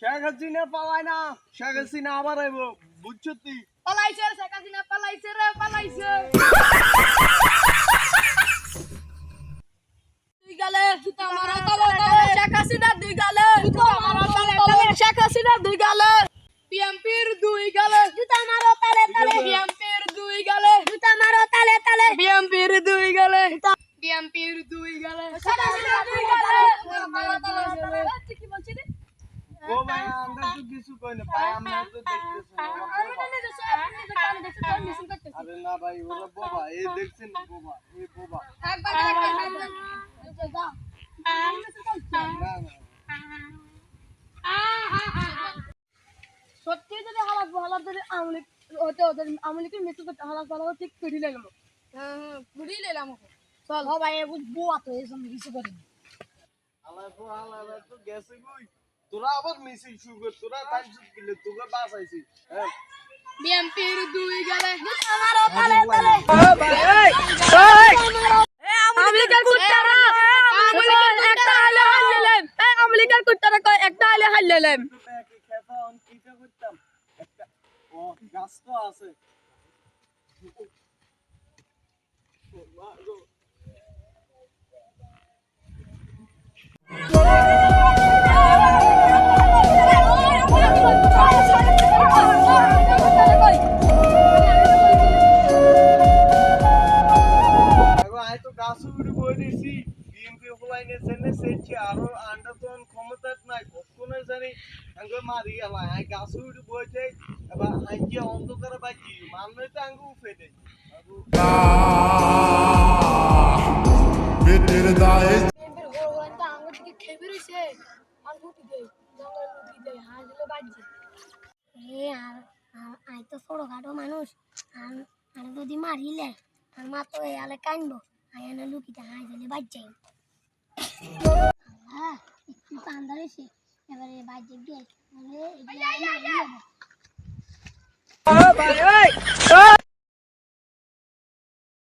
শেখ হাসিনা পালায় না, শেখ হাসিনা আবার আইব, বুঝছো তুই? পালাইছে শেখ হাসিনা, পালাইছে রে, পালাইছে। দুই গালে জুতা মারো তলে তলে, শেখ হাসিনা দুই গালে জুতা মারো তলে তলে, শেখ হাসিনা দুই গালে। বিএমপির দুই গালে জুতা মারো তলে তলে, বিএমপির দুই গালে জুতা মারো তলে তলে, বিএমপির দুই গালে, বিএমপির দুই গালে, শেখ হাসিনা দুই গালে মারো তলে তলে। তুই কি বলছিস? ও ভাই আমরা তো কিছু কই না ভাই, আমরা তো দেখতেছি না। আরে না ভাই, ওরা বোবা, এই দেখছেন বোবা, এই বোবা। না না সত্যি যদি হালাত হালাত যদি আমলি হতে ওদের আমলিকে মৃত্যু করতে হালাত ভালো ঠিক করে নিলাম। হ্যাঁ ঘুরিয়ে নিলাম। চল হ ভাই বুয়া তো এসব কিছু করিনি। আল্লাহ তো আল্লাহ তো গেছে কই, তোরা আবার মিছিল শুরু কর, তোরা টাইম দিলে তোকে বাঁচাইছি। হ্যাঁ বিএমপির দুই গেলে আমারও তালে তালে। ও ভাই এই আমলিকার কুত্তারা, আমলিকার একটা আলে হাল্লেলাম, এই আমলিকার কুত্তারা কয় একটা আলে হাল্লেলাম। কি খেতা অন কিটা করতাম একটা, ও গাছ তো আছে। আয় তো গাছ উড়ে বই দিছি, বিএমপি হলাইনে জেনে সেছি আরো আন্ডা তো ক্ষমতা নাই, কখনো জানি আঙ্গে মারি আলা আই গাছ উড়ে বই যাই, এবার আই কি অন্ধকারে বাকি মানলে তো আঙ্গে উফে দেই। বেটের দায়ে বিএমপির গোলটা আঙ্গুর দিকে খেয়ে বেরিয়েছে আর লুটি দেই, জঙ্গল লুটি দেই, হাঁ দিলে বাজছে। আই তো ছোটখাটো মানুষ, আর যদি মারিলে আর মা তো এলে কানবো, আয়ানা লুকিটা হাই দিলে বাজ যাই। একটু কান্দা রয়েছে, এবারে বাজে গিয়ে ও ভাই ওই